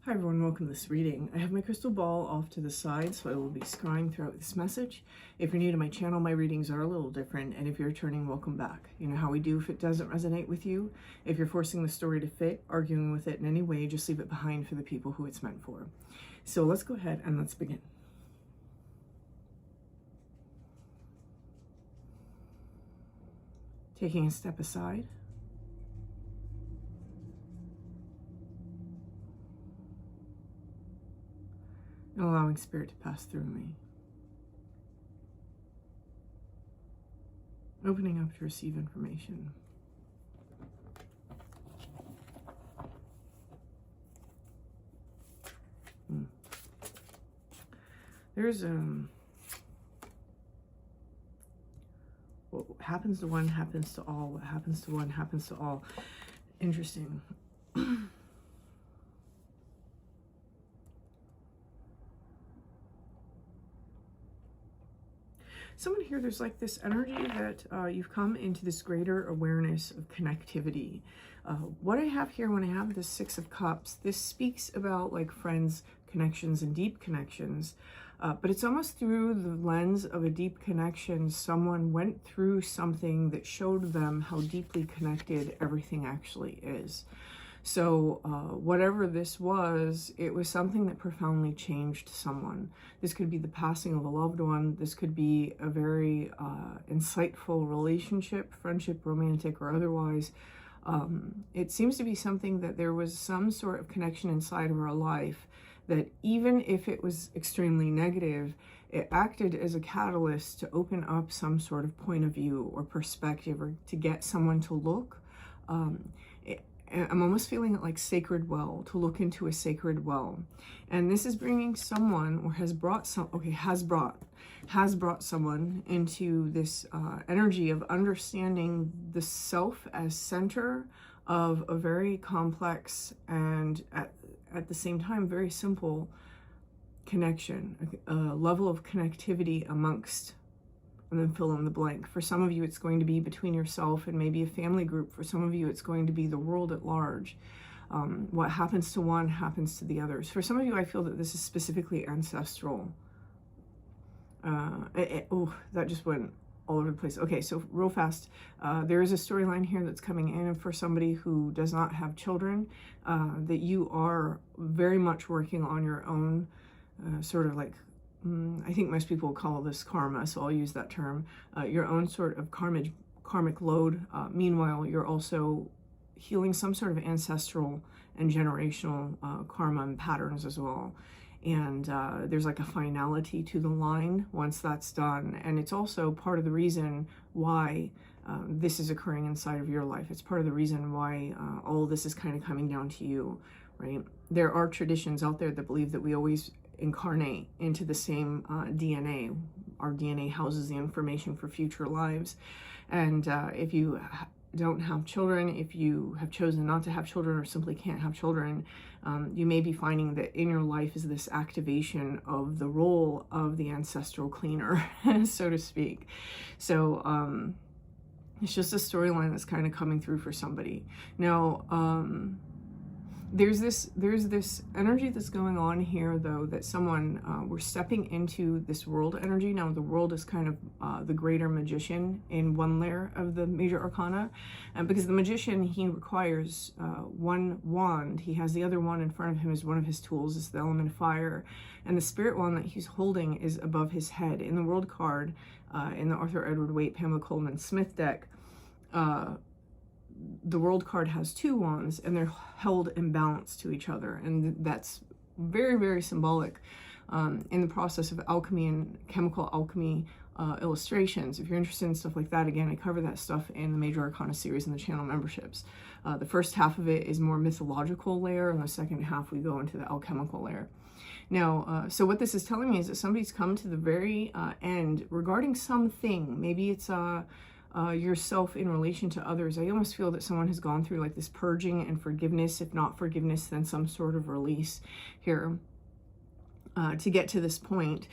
Hi everyone, welcome to this reading. I have my crystal ball off to the side, so I will be scrying throughout this message. If you're new to my channel, my readings are a little different, and if you're returning, welcome back. You know how we do if it doesn't resonate with you. If you're forcing the story to fit, arguing with it in any way, just leave it behind for the people who it's meant for. So let's go ahead and let's begin. Taking a step aside. And allowing spirit to pass through me. Opening up to receive information. There's what happens to one happens to all. What happens to one happens to all. Interesting. Someone here, there's like this energy that you've come into this greater awareness of connectivity. What I have here when I have the Six of Cups, this speaks about like friends, connections, and deep connections. But it's almost through the lens of a deep connection. Someone went through something that showed them how deeply connected everything actually is. So whatever this was, it was something that profoundly changed someone. This could be the passing of a loved one. This could be a very insightful relationship, friendship, romantic, or otherwise. It seems to be something that there was some sort of connection inside of our life that even if it was extremely negative, it acted as a catalyst to open up some sort of point of view or perspective, or to get someone to look. I'm almost feeling it like sacred well, to look into a sacred well. And this is bringing someone, or has brought someone into this energy of understanding the self as center of a very complex and at the same time very simple connection, a level of connectivity amongst, and then fill in the blank. For some of you, it's going to be between yourself and maybe a family group. For some of you, it's going to be the world at large. What happens to one happens to the others. For some of you, I feel that this is specifically ancestral. Oh, that just went all over the place. Okay, so real fast, there is a storyline here that's coming in, and for somebody who does not have children, that you are very much working on your own sort of like, I think most people will call this karma, so I'll use that term, your own sort of karmic load. Meanwhile, you're also healing some sort of ancestral and generational karma and patterns as well. And there's like a finality to the line once that's done. And it's also part of the reason why this is occurring inside of your life. It's part of the reason why all of this is kind of coming down to you, right? There are traditions out there that believe that we always incarnate into the same DNA. Our DNA houses the information for future lives. And if you don't have children, if you have chosen not to have children or simply can't have children, you may be finding that in your life is this activation of the role of the ancestral cleaner, so to speak. So it's just a storyline that's kind of coming through for somebody. Now, there's this energy that's going on here, though, that someone, we're stepping into this world energy. Now, the world is kind of the greater magician in one layer of the major arcana. Because the magician, he requires one wand. He has the other wand in front of him as one of his tools, is the element of fire. And the spirit wand that he's holding is above his head. In the world card, in the Arthur Edward Waite, Pamela Coleman Smith deck, the world card has two wands, and they're held in balance to each other, and that's very, very symbolic in the process of alchemy and chemical alchemy illustrations. If you're interested in stuff like that, again, I cover that stuff in the Major Arcana Series and the channel memberships. The first half of it is more mythological layer, and the second half we go into the alchemical layer. Now, so what this is telling me is that somebody's come to the very end regarding something. Maybe it's yourself in relation to others. I almost feel that someone has gone through like this purging and forgiveness. If not forgiveness, then some sort of release here. to get to this point,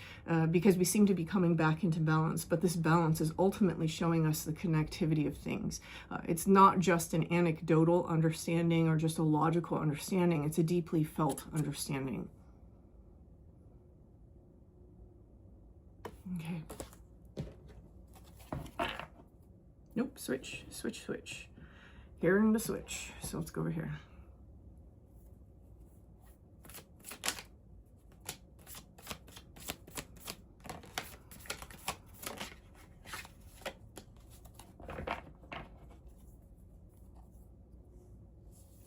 because we seem to be coming back into balance, but this balance is ultimately showing us the connectivity of things. It's not just an anecdotal understanding or just a logical understanding, it's a deeply felt understanding. Okay. Nope, switch. Here in the switch. So let's go over here.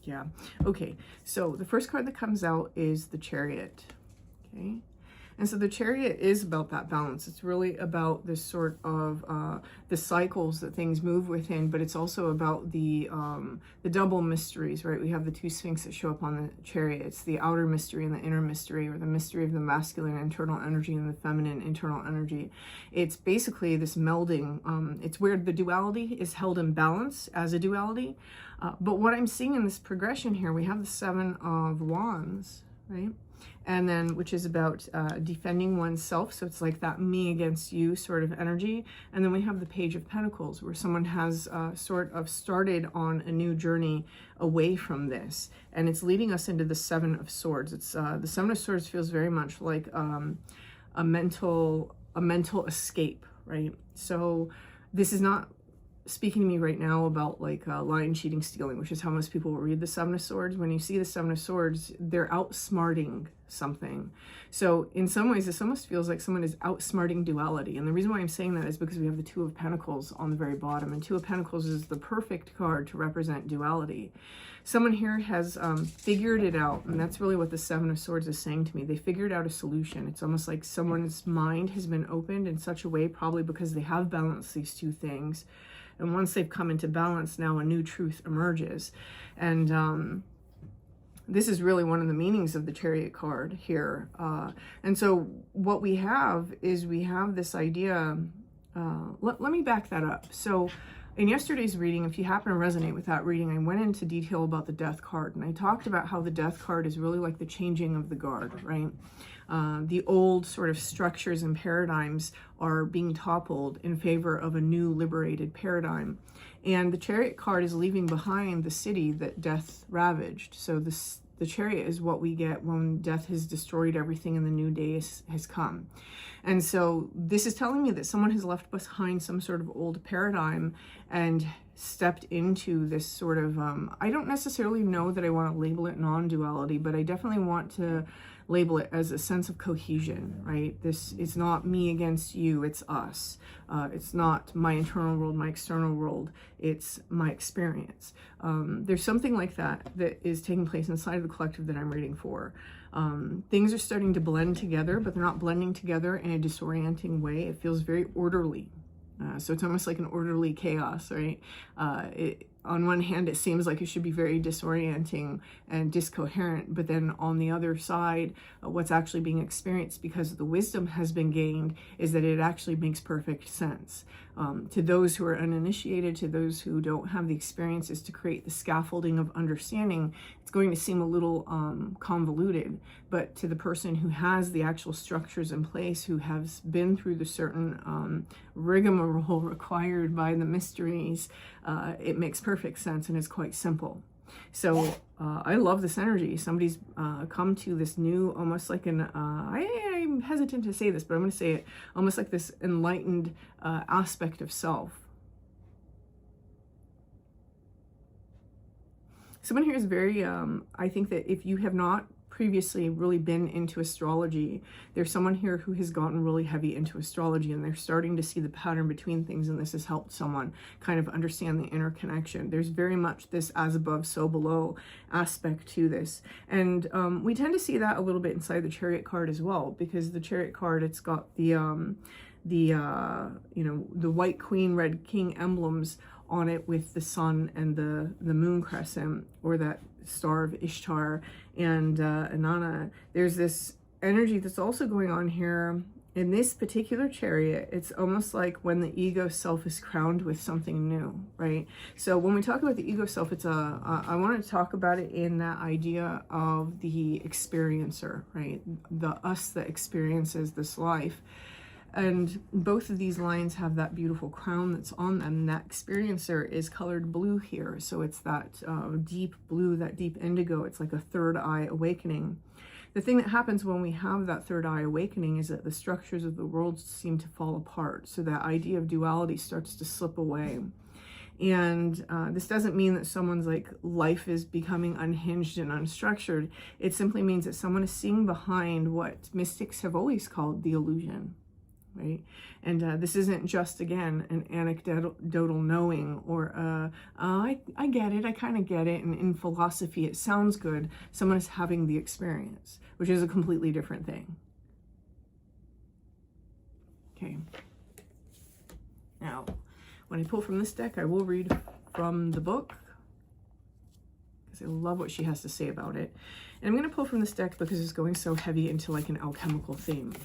Yeah, okay, so the first card that comes out is the Chariot, okay? And so the Chariot is about that balance. It's really about this sort of the cycles that things move within, but it's also about the double mysteries, right? We have the two Sphinx that show up on the Chariot. It's the outer mystery and the inner mystery, or the mystery of the masculine internal energy and the feminine internal energy. It's basically this melding. It's where the duality is held in balance as a duality. But what I'm seeing in this progression here, we have the Seven of Wands, right? And then, which is about defending oneself. So it's like that me against you sort of energy. And then we have the Page of Pentacles, where someone has sort of started on a new journey away from this. And it's leading us into the Seven of Swords. It's the Seven of Swords feels very much like a mental escape, right? So this is not speaking to me right now about like lying, cheating, stealing, which is how most people will read the Seven of Swords. When you see the Seven of Swords, they're outsmarting something. So in some ways, this almost feels like someone is outsmarting duality. And the reason why I'm saying that is because we have the Two of Pentacles on the very bottom, and Two of Pentacles is the perfect card to represent duality. Someone here has figured it out, and that's really what the Seven of Swords is saying to me. They figured out a solution. It's almost like someone's mind has been opened in such a way, probably because they have balanced these two things. And once they've come into balance, now a new truth emerges. And this is really one of the meanings of the Chariot card here. And so what we have is we have this idea. Let me back that up. So in yesterday's reading, if you happen to resonate with that reading, I went into detail about the Death card. And I talked about how the Death card is really like the changing of the guard, right? The old sort of structures and paradigms are being toppled in favor of a new liberated paradigm. And the Chariot card is leaving behind the city that death ravaged. So the Chariot is what we get when death has destroyed everything and the new day has come. And so this is telling me that someone has left behind some sort of old paradigm and stepped into this sort of, I don't necessarily know that I want to label it non-duality, but I definitely want to label it as a sense of cohesion, right? This is not me against you, it's us. It's not my internal world, my external world, it's my experience. There's something like that is taking place inside of the collective that I'm reading for. Things are starting to blend together, but they're not blending together in a disorienting way. It feels very orderly. So it's almost like an orderly chaos, right? On one hand, it seems like it should be very disorienting and discoherent, but then on the other side, what's actually being experienced because the wisdom has been gained is that it actually makes perfect sense. To those who are uninitiated, to those who don't have the experiences to create the scaffolding of understanding, it's going to seem a little convoluted, but to the person who has the actual structures in place, who has been through the certain rigmarole required by the mysteries, it makes perfect sense and it's quite simple. So I love this energy. Somebody's come to this new, almost like an, I'm hesitant to say this, but I'm going to say it, almost like this enlightened aspect of self. Someone here is very, I think that if you have not previously really been into astrology, there's someone here who has gotten really heavy into astrology and they're starting to see the pattern between things, and this has helped someone kind of understand the interconnection. There's very much this as above, so below aspect to this. And we tend to see that a little bit inside the Chariot card as well, because the Chariot card, it's got the White Queen, Red King emblems on it with the sun and the moon crescent, or that star of Ishtar and Inanna. There's this energy that's also going on here in this particular chariot, it's almost like when the ego self is crowned with something new, right? So when we talk about the ego self, it's I want to talk about it in that idea of the experiencer, right? The us that experiences this life. And both of these lines have that beautiful crown that's on them. That experiencer is colored blue here. So it's that deep blue, that deep indigo. It's like a third eye awakening. The thing that happens when we have that third eye awakening is that the structures of the world seem to fall apart. So that idea of duality starts to slip away. And this doesn't mean that someone's like life is becoming unhinged and unstructured. It simply means that someone is seeing behind what mystics have always called the illusion. Right? And this isn't just, again, an anecdotal knowing or I get it, I kind of get it, and in philosophy it sounds good. Someone is having the experience, which is a completely different thing. Okay. Now, when I pull from this deck, I will read from the book, because I love what she has to say about it. And I'm going to pull from this deck because it's going so heavy into like an alchemical theme.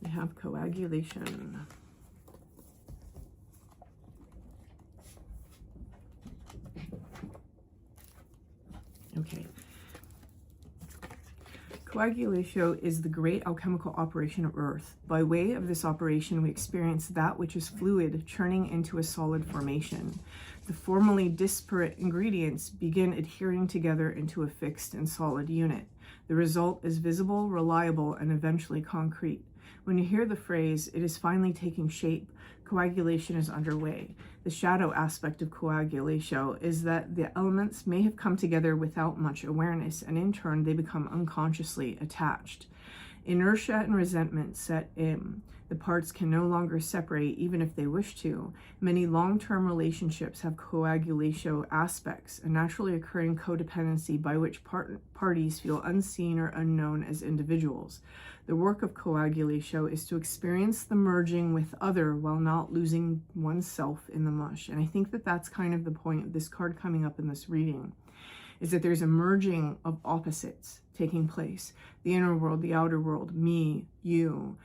We have coagulation. Okay. Coagulation is the great alchemical operation of Earth. By way of this operation, we experience that which is fluid churning into a solid formation. The formerly disparate ingredients begin adhering together into a fixed and solid unit. The result is visible, reliable, and eventually concrete. When you hear the phrase, "it is finally taking shape," coagulation is underway. The shadow aspect of coagulation is that the elements may have come together without much awareness, and in turn they become unconsciously attached. Inertia and resentment set in. The parts can no longer separate even if they wish to. Many long-term relationships have coagulation aspects, a naturally occurring codependency by which parties feel unseen or unknown as individuals. The work of coagulation is to experience the merging with other while not losing oneself in the mush. And I think that that's kind of the point of this card coming up in this reading, is that there's a merging of opposites taking place. The inner world, the outer world, me, you,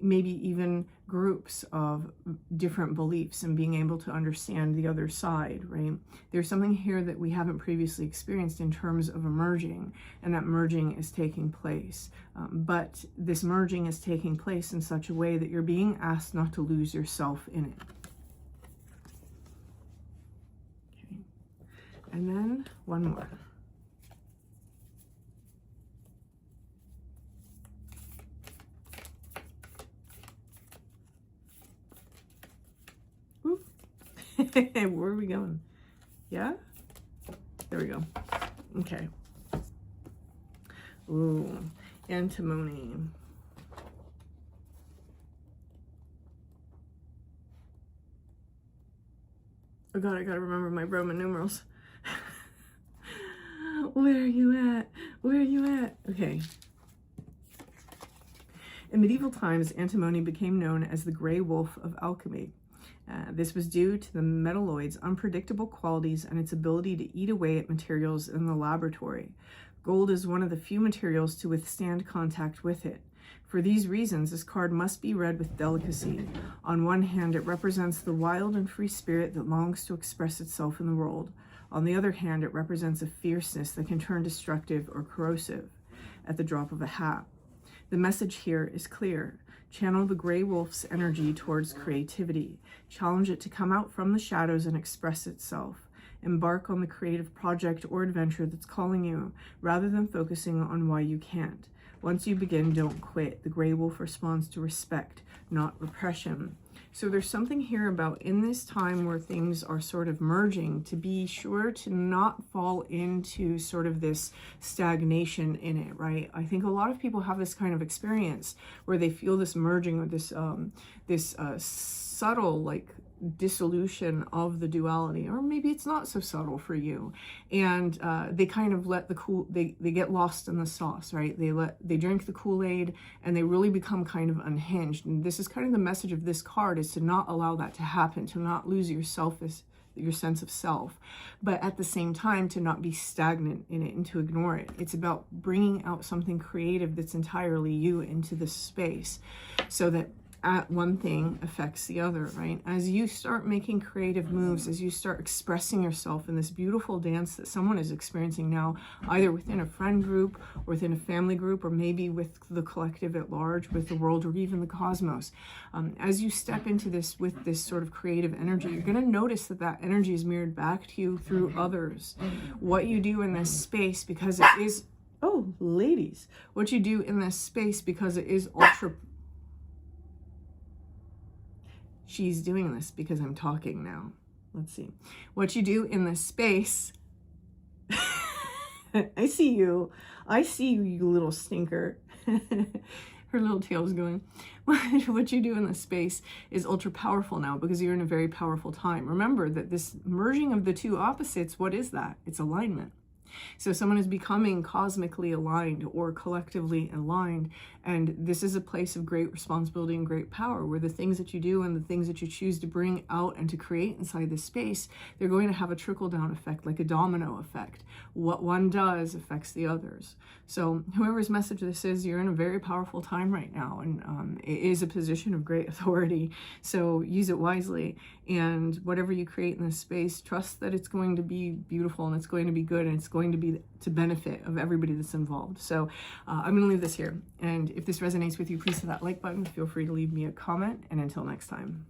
maybe even groups of different beliefs and being able to understand the other side, right? There's something here that we haven't previously experienced in terms of a merging, and that merging is taking place. But this merging is taking place in such a way that you're being asked not to lose yourself in it. Okay. And then one more. Where are we going? Yeah? There we go. Okay. Ooh, antimony. Oh God, I gotta remember my Roman numerals. Where are you at? Where are you at? Okay. In medieval times, antimony became known as the gray wolf of alchemy. This was due to the metalloid's unpredictable qualities and its ability to eat away at materials in the laboratory. Gold is one of the few materials to withstand contact with it. For these reasons, this card must be read with delicacy. On one hand, it represents the wild and free spirit that longs to express itself in the world. On the other hand, it represents a fierceness that can turn destructive or corrosive at the drop of a hat. The message here is clear. Channel the gray wolf's energy towards creativity. Challenge it to come out from the shadows and express itself. Embark on the creative project or adventure that's calling you, rather than focusing on why you can't. Once you begin, don't quit. The gray wolf responds to respect, not repression. So there's something here about in this time where things are sort of merging, to be sure to not fall into sort of this stagnation in it, right? I think a lot of people have this kind of experience where they feel this merging or this subtle like dissolution of the duality, or maybe it's not so subtle for you, and they kind of let the they get lost in the sauce, right? They drink the Kool-Aid and they really become kind of unhinged. And this is kind of the message of this card, is to not allow that to happen, to not lose yourself your sense of self, but at the same time to not be stagnant in it and to ignore it. It's about bringing out something creative that's entirely you into this space, so that one thing affects the other, right? As you start making creative moves, as you start expressing yourself in this beautiful dance that someone is experiencing now, either within a friend group or within a family group, or maybe with the collective at large, with the world, or even the cosmos, as you step into this with this sort of creative energy, you're going to notice that that energy is mirrored back to you through others. What you do in this space, because it is, oh, ladies, what you do in this space, because it is ultra... She's doing this because I'm talking now. Let's see. What you do in this space... I see you. I see you, you little stinker. Her little tail's going. What you do in this space is ultra powerful now, because you're in a very powerful time. Remember that this merging of the two opposites, what is that? It's alignment. So someone is becoming cosmically aligned or collectively aligned, and this is a place of great responsibility and great power, where the things that you do and the things that you choose to bring out and to create inside this space, they're going to have a trickle-down effect, like a domino effect. What one does affects the others. So whoever's message this is, you're in a very powerful time right now, and it is a position of great authority, so use it wisely. And whatever you create in this space, trust that it's going to be beautiful, and it's going to be good, and it's going to be to benefit of everybody that's involved. So I'm going to leave this here, and if this resonates with you, please hit that like button. Feel free to leave me a comment, and until next time.